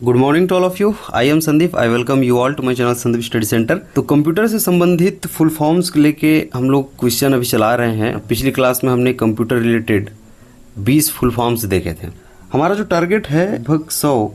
Good morning to all of you. I am Sandeep. I welcome you all to my channel Sandeep study centre. तो computer से संबंधित full forms लेके हम लोग question अभी चला रहे हैं। पिछली क्लास में हमने कंप्यूटर रिलेटेड 20 फुल फॉर्म्स देखे थे। हमारा जो टारगेट है लगभग 100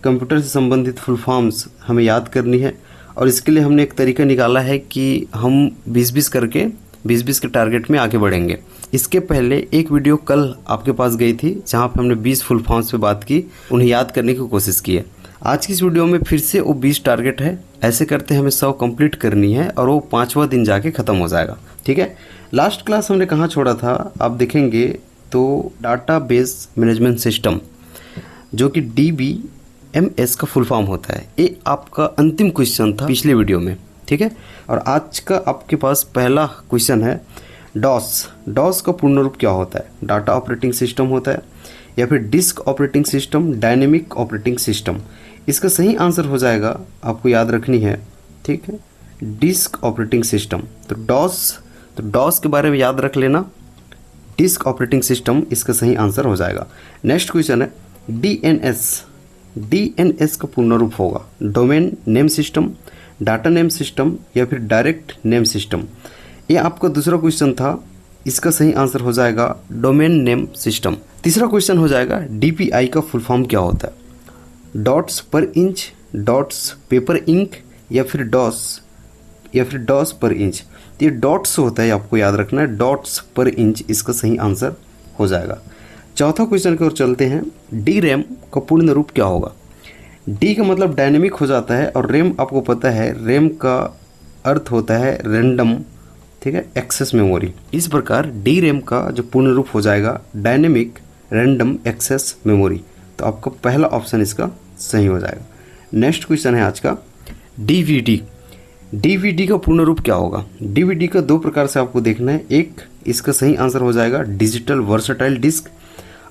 कंप्यूटर से संबंधित फुल फॉर्म्स हमें याद करनी है, और इसके लिए हमने एक तरीका निकाला है कि हम 20-20 करके 20-20 के टारगेट में आगे बढ़ेंगे। इसके पहले एक वीडियो कल आपके पास गई थी जहां पे हमने 20 फुल फॉर्म्स पे बात की, उन्हें याद करने की कोशिश की है। आज की इस वीडियो में फिर से वो 20 टारगेट है, ऐसे करते हमें 100 कंप्लीट करनी है और वो 5वां दिन जाके ख़त्म हो जाएगा। ठीक है, लास्ट क्लास हमने कहाँ छोड़ा था आप देखेंगे तो डाटाबेस मैनेजमेंट सिस्टम जो कि DBMS का फुल फॉर्म होता है, ये आपका अंतिम क्वेश्चन था पिछले वीडियो में। ठीक है, और आज का आपके पास पहला क्वेश्चन है डॉस का पूर्ण रूप क्या होता है? डाटा ऑपरेटिंग सिस्टम होता है या फिर disk operating system, dynamic operating system? इसका सही आंसर हो जाएगा, आपको याद रखनी है। ठीक है, डिस्क ऑपरेटिंग सिस्टम। तो डॉस के बारे में याद रख लेना, डिस्क ऑपरेटिंग सिस्टम इसका सही आंसर हो जाएगा। नेक्स्ट क्वेश्चन है DNS का पूर्ण रूप होगा domain name system, data name system या फिर डायरेक्ट नेम सिस्टम? ये आपका दूसरा क्वेश्चन था, इसका सही आंसर हो जाएगा डोमेन नेम सिस्टम। तीसरा क्वेश्चन हो जाएगा DPI का फुल फॉर्म क्या होता है? डॉट्स पर इंच, डॉट्स पेपर इंक या फिर डॉस पर इंच? ये डॉट्स होता है, आपको याद रखना है, डॉट्स पर इंच इसका सही आंसर हो जाएगा। चौथा क्वेश्चन की ओर चलते हैं। DRAM का पूर्ण रूप क्या होगा? डी का मतलब डायनेमिक हो जाता है और रैम आपको पता है, रैम का अर्थ होता है रैंडम, ठीक है, एक्सेस मेमोरी। इस प्रकार DRAM का जो पूर्ण रूप हो जाएगा डायनेमिक रैंडम एक्सेस मेमोरी। तो आपका पहला ऑप्शन इसका सही हो जाएगा। नेक्स्ट क्वेश्चन है आज का DVD का पूर्ण रूप क्या होगा? DVD का दो प्रकार से आपको देखना है। एक, इसका सही आंसर हो जाएगा डिजिटल वर्सटाइल डिस्क,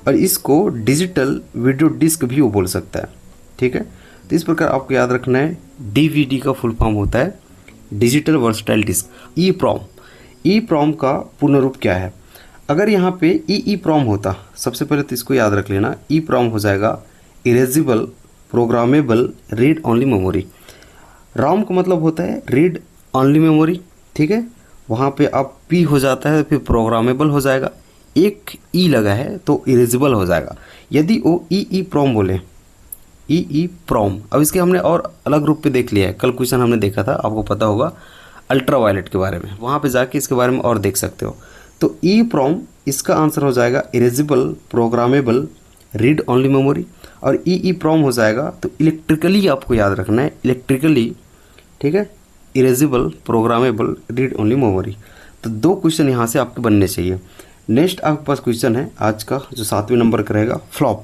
और इसको डिजिटल वीडियो डिस्क भी वो बोल सकता है। ठीक है, तो इस प्रकार आपको याद रखना है DVD का फुल फॉर्म होता है डिजिटल वर्सटाइल डिस्क। EEPROM का पूर्ण रूप क्या है? अगर यहाँ पे EEPROM होता, सबसे पहले तो इसको याद रख लेना, EEPROM हो जाएगा erasable programmable read only memory. ROM का मतलब होता है रीड ओनली मेमोरी। ठीक है, वहाँ पे अब P हो जाता है, फिर प्रोग्रामेबल हो जाएगा, एक E लगा है तो इरेजिबल हो जाएगा। यदि वो EEPROM बोले, EEPROM, अब इसके हमने और अलग रूप पे देख लिया है। कल क्वेश्चन हमने देखा था, आपको पता होगा अल्ट्रा वायलेट के बारे में, वहाँ पे जाके इसके बारे में और देख सकते हो। तो EEPROM इसका आंसर हो जाएगा erasable programmable read only memory, और EEPROM हो जाएगा तो इलेक्ट्रिकली आपको याद रखना है, इलेक्ट्रिकली, ठीक है, erasable programmable read only memory. तो दो क्वेश्चन यहाँ से आपके बनने चाहिए। नेक्स्ट आपके पास क्वेश्चन है आज का जो 7वें नंबर का रहेगा, फ्लॉप।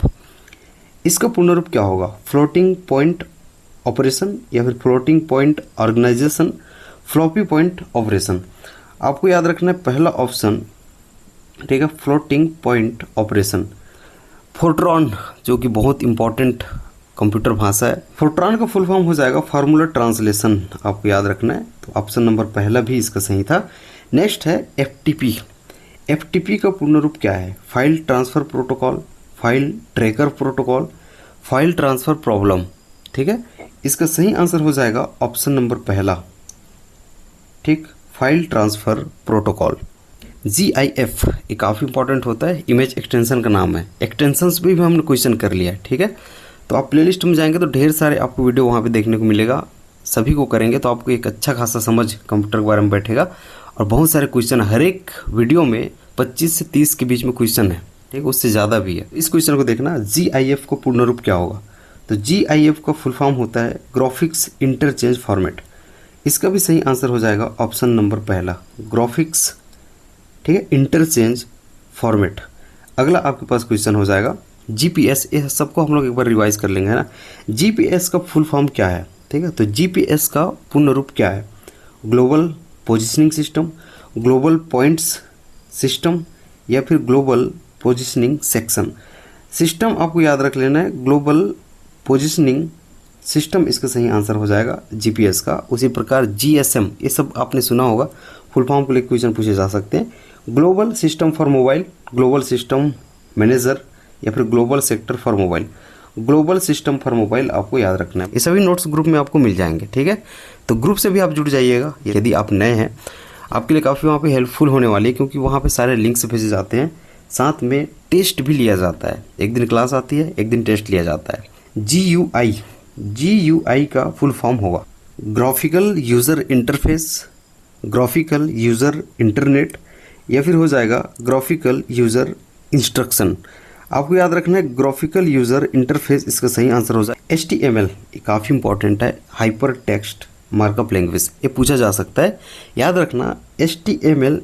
इसका पूर्ण रूप क्या होगा? फ्लोटिंग पॉइंट ऑपरेशन या फिर floating point organisation, floppy point operation? आपको याद रखना है पहला ऑप्शन, ठीक है, फ्लोटिंग पॉइंट ऑपरेशन। फोर्ट्रॉन जो कि बहुत इंपॉर्टेंट कंप्यूटर भाषा है, फोर्ट्रॉन का फुल फॉर्म हो जाएगा फार्मूला ट्रांसलेशन, आपको याद रखना है। तो ऑप्शन नंबर पहला भी इसका सही था। नेक्स्ट है FTP का पूर्ण रूप क्या है? File transfer protocol, file tracker protocol, file transfer problem. ठीक है, इसका सही आंसर हो जाएगा ऑप्शन नंबर पहला, ठीक, फाइल ट्रांसफ़र प्रोटोकॉल। GIF ये काफ़ी इंपॉर्टेंट होता है, इमेज एक्सटेंशन का नाम है। एक्सटेंशंस भी हमने क्वेश्चन कर लिया है। ठीक है, तो आप प्लेलिस्ट में जाएंगे तो ढेर सारे आपको वीडियो वहाँ पे देखने को मिलेगा। सभी को करेंगे तो आपको एक अच्छा खासा समझ कंप्यूटर के बारे में बैठेगा, और बहुत सारे क्वेश्चन हर एक वीडियो में 25 से 30 के बीच में क्वेश्चन है, ठीक, उससे ज़्यादा भी है। इस क्वेश्चन को देखना, GIF को पूर्ण रूप क्या होगा? तो GIF का फुल फॉर्म होता है ग्राफिक्स इंटरचेंज फॉर्मेट। इसका भी सही आंसर हो जाएगा ऑप्शन नंबर पहला, ग्राफिक्स, ठीक है, इंटरचेंज फॉर्मेट। अगला आपके पास क्वेश्चन हो जाएगा GPS। ये सबको हम लोग एक बार रिवाइज कर लेंगे, है ना। GPS का फुल फॉर्म क्या है? ठीक है, तो GPS का पूर्ण रूप क्या है? Global positioning system, global points system या फिर ग्लोबल पोजिशनिंग सेक्शन? सिस्टम आपको याद रख लेना है, ग्लोबल पोजिशनिंग सिस्टम इसका सही आंसर हो जाएगा GPS का। उसी प्रकार GSM, ये सब आपने सुना होगा, फुल फॉर्म के लिए क्वेश्चन पूछे जा सकते हैं। Global system for mobile, global system manager या फिर global sector for mobile. Global system for mobile आपको याद रखना है। ये सभी नोट्स ग्रुप में आपको मिल जाएंगे, ठीक है। तो ग्रुप से भी आप जुड़ जाइएगा यदि आप नए हैं, आपके लिए काफ़ी वहाँ पे हेल्पफुल होने वाली है, क्योंकि वहाँ पे सारे लिंक्स भेजे जाते हैं, साथ में टेस्ट भी लिया जाता है। एक दिन क्लास आती है, एक दिन टेस्ट लिया जाता है। GUI का फुल फॉर्म होगा graphical user interface, graphical user internet, या फिर हो जाएगा ग्राफिकल यूज़र इंस्ट्रक्शन। आपको याद रखना है ग्राफिकल यूज़र इंटरफेस, इसका सही आंसर हो जाए HTML। ये काफ़ी इंपॉर्टेंट है, हाइपर टेक्स्ट मार्कअप लैंग्वेज, ये पूछा जा सकता है। याद रखना HTML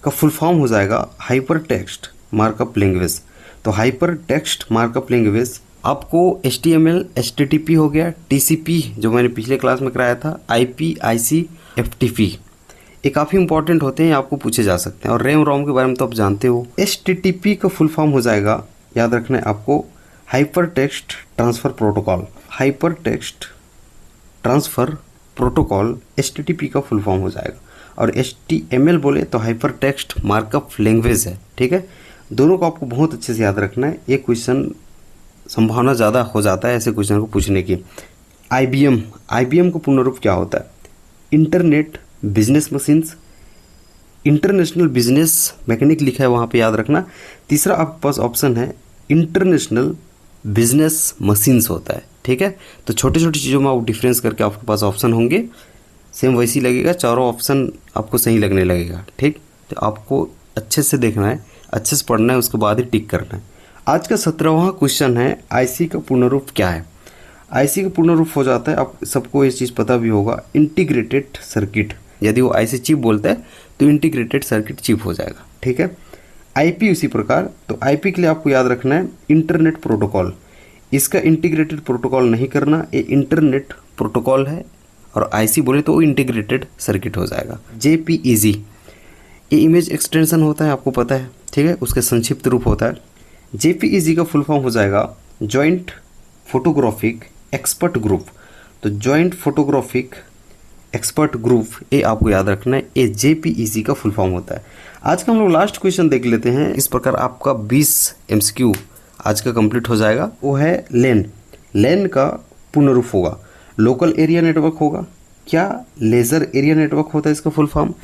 का फुल फॉर्म हो जाएगा हाइपर टेक्स्ट मार्कअप लैंग्वेज। तो हाइपर टेक्स्ट मार्कअप लैंग्वेज आपको HTML HTTP हो गया, TCP जो मैंने पिछले क्लास में कराया था, IP IC FTP, ये काफ़ी इंपॉर्टेंट होते हैं, आपको पूछे जा सकते हैं। और रैम रोम के बारे में तो आप जानते हो। HTTP का फुल फॉर्म हो जाएगा, याद रखना है आपको, hyper text transfer protocol. Hyper text transfer protocol HTTP का फुल फॉर्म हो जाएगा। और HTML बोले तो हाइपर टेक्स्ट मार्कअप लैंग्वेज है, ठीक है। दोनों को आपको बहुत अच्छे से याद रखना है। एक क्वेश्चन संभावना ज़्यादा हो जाता है ऐसे क्वेश्चन को पूछने की। IBM का पूर्ण रूप क्या होता है? Internet business machines, international business mechanic लिखा है वहाँ पे, याद रखना। तीसरा आपके पास ऑप्शन है इंटरनेशनल बिजनेस मशीन्स होता है, ठीक है। तो छोटी छोटी चीज़ों में आप डिफरेंस करके आपके पास ऑप्शन होंगे, सेम वैसी लगेगा, चारों ऑप्शन आपको सही लगने लगेगा, ठीक। तो आपको अच्छे से देखना है, अच्छे से पढ़ना है, उसके बाद ही टिक करना है। आज का 17वां क्वेश्चन है IC का पूर्ण रूप क्या है? IC का पूर्ण रूप हो जाता है, आप सबको ये चीज़ पता भी होगा, इंटीग्रेटेड सर्किट। यदि वो IC चिप बोलता है तो इंटीग्रेटेड सर्किट चिप हो जाएगा, ठीक है। IP उसी प्रकार, तो IP के लिए आपको याद रखना है इंटरनेट प्रोटोकॉल। इसका इंटीग्रेटेड प्रोटोकॉल नहीं करना, ये इंटरनेट प्रोटोकॉल है। और IC बोले तो वो इंटीग्रेटेड सर्किट हो जाएगा। JPEG ये इमेज एक्सटेंशन होता है, आपको पता है, ठीक है, उसका संक्षिप्त रूप होता है। JPEG का फुल फॉर्म हो जाएगा जॉइंट फोटोग्राफिक एक्सपर्ट ग्रुप। तो जॉइंट फोटोग्राफिक एक्सपर्ट ग्रुप, ये आपको याद रखना है, ये JPEG का फुल फॉर्म होता है। आज का हम लोग लास्ट क्वेश्चन देख लेते हैं। इस प्रकार आपका 20 MCQ आज का कंप्लीट हो जाएगा। वो है LAN का पूर्ण रूप होगा लोकल एरिया नेटवर्क होगा। क्या लेज़र एरिया नेटवर्क होता है इसका फुल फॉर्म?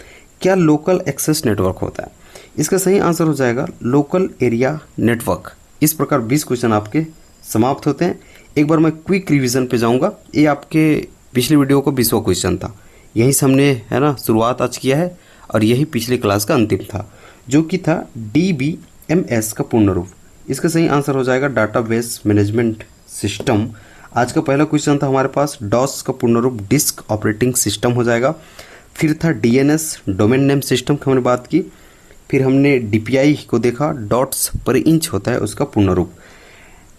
क्या लोकल एक्सेस नेटवर्क होता है? इसका सही आंसर हो जाएगा लोकल एरिया नेटवर्क। इस प्रकार 20 क्वेश्चन आपके समाप्त होते हैं। एक बार मैं क्विक रिवीजन पे जाऊंगा। ये आपके पिछले वीडियो का 20वां क्वेश्चन था, यहीं से हमने है ना शुरुआत आज किया है, और यही पिछले क्लास का अंतिम था, जो कि था DBMS का पूर्ण रूप। इसका सही आंसर हो जाएगा डाटाबेस मैनेजमेंट सिस्टम। आज का पहला क्वेश्चन था हमारे पास DOS का पूर्ण रूप डिस्क ऑपरेटिंग सिस्टम हो जाएगा। फिर था DNS डोमेन नेम सिस्टम की हमने बात की। फिर हमने DPI को देखा, डॉट्स पर इंच होता है उसका पूर्ण रूप।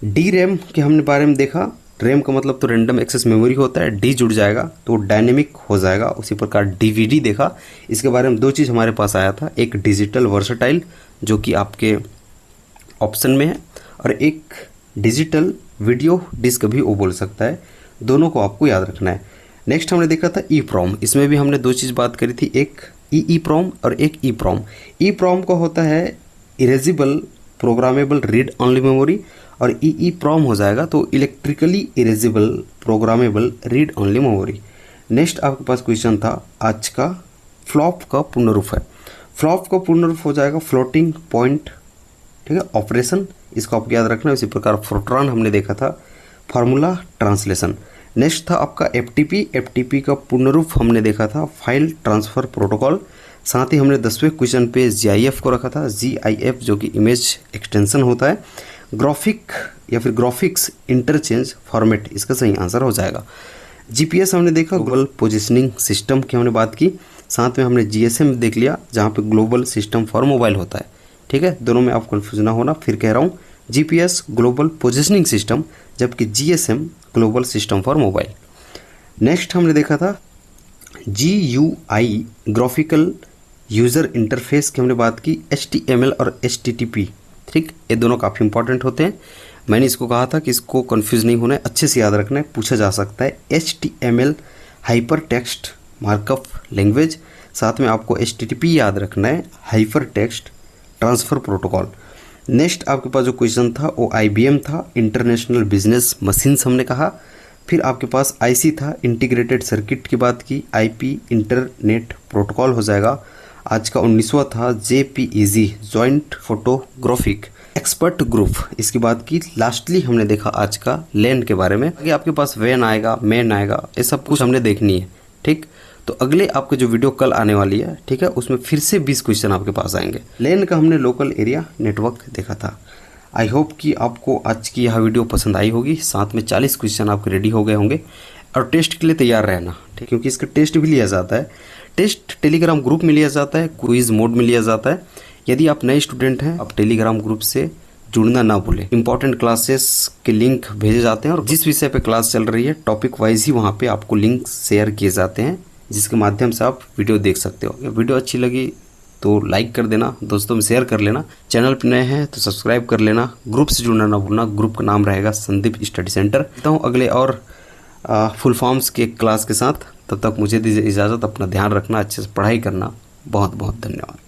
DRAM के हमने बारे में देखा, रैम का मतलब तो रैंडम एक्सेस मेमोरी होता है, D जुड़ जाएगा तो डायनेमिक हो जाएगा। उसी प्रकार DVD देखा, इसके बारे में दो चीज़ हमारे पास आया था, एक डिजिटल वर्सटाइल जो कि आपके ऑप्शन में है, और एक डिजिटल वीडियो डिस्क भी वो बोल सकता है। दोनों को आपको याद रखना है। नेक्स्ट हमने देखा था EEPROM। इसमें भी हमने दो चीज़ बात करी थी, एक EEPROM और एक EPROM। EEPROM का होता है erasable programmable read only memory, और EEPROM हो जाएगा तो electrically erasable programmable read only memory. Next आपके पास क्वेश्चन था आज का, फ्लॉप का पूर्ण रूप है। फ्लॉप का पूर्ण रूप हो जाएगा फ्लोटिंग पॉइंट, ठीक है, ऑपरेशन। इसको आपको याद रखना है। इसी प्रकार फोर्ट्रॉन हमने देखा था, फार्मूला ट्रांसलेशन। नेक्स्ट था आपका FTP का पूर्ण रूप हमने देखा था, फाइल ट्रांसफ़र प्रोटोकॉल। साथ ही हमने 10वें क्वेश्चन पे GIF को रखा था, GIF जो कि इमेज एक्सटेंशन होता है। ग्राफिक या फिर ग्राफिक्स इंटरचेंज फॉर्मेट, इसका सही आंसर हो जाएगा। GPS हमने देखा, ग्लोबल पोजिशनिंग सिस्टम की हमने बात की। साथ में हमने GSM देख लिया, जहाँ पे ग्लोबल सिस्टम फॉर मोबाइल होता है, ठीक है। दोनों में आप कंफ्यूज ना होना, फिर कह रहा हूँ, GPS ग्लोबल पोजिशनिंग सिस्टम, जबकि GSM global system for mobile. Next हमने देखा था GUI ग्राफिकल यूज़र इंटरफेस की हमने बात की। HTML और HTTP, ठीक, ये दोनों काफ़ी इंपॉर्टेंट होते हैं। मैंने इसको कहा था कि इसको कंफ्यूज नहीं होना है, अच्छे से याद रखना है, पूछा जा सकता है। HTML hyper text markup language, साथ में आपको HTTP याद रखना है, hyper text transfer protocol. Next आपके पास जो क्वेश्चन था वो IBM था, इंटरनेशनल बिजनेस मशीन्स हमने कहा। फिर आपके पास IC था, इंटीग्रेटेड सर्किट की बात की। IP इंटरनेट प्रोटोकॉल हो जाएगा। आज का 19वां था JPEG, joint photographic expert group, इसकी बात की। लास्टली हमने देखा आज का लैंड के बारे में। आगे आपके पास वैन आएगा, मैन आएगा, ये सब कुछ हमने देखनी है। ठीक, तो अगले आपके जो वीडियो कल आने वाली है, ठीक है, उसमें फिर से 20 क्वेश्चन आपके पास आएंगे। लैंड का हमने लोकल एरिया नेटवर्क देखा था। आई होप कि आपको आज की यह वीडियो पसंद आई होगी। साथ में 40 क्वेश्चन आपके रेडी हो गए होंगे और टेस्ट के लिए तैयार रहना, ठीक, क्योंकि इसका टेस्ट भी लिया जाता है। टेस्ट टेलीग्राम ग्रुप में लिया जाता है, क्विज मोड में लिया जाता है। यदि आप नए स्टूडेंट हैं, आप टेलीग्राम ग्रुप से जुड़ना ना भूलें। इंपॉर्टेंट क्लासेस के लिंक भेजे जाते हैं और जिस विषय पे क्लास चल रही है टॉपिक वाइज ही वहाँ पे आपको लिंक शेयर किए जाते हैं, जिसके माध्यम से आप वीडियो देख सकते हो। वीडियो अच्छी लगी तो लाइक कर देना, दोस्तों में शेयर कर लेना। चैनल पर नए हैं तो सब्सक्राइब कर लेना। ग्रुप से जुड़ना ना भूलना। ग्रुप का नाम रहेगा संदीप स्टडी सेंटर। मिलता हूँ अगले और फुल फॉर्म्स के क्लास के साथ। तब तक मुझे दीजिए इजाज़त। अपना ध्यान रखना, अच्छे से पढ़ाई करना। बहुत बहुत धन्यवाद।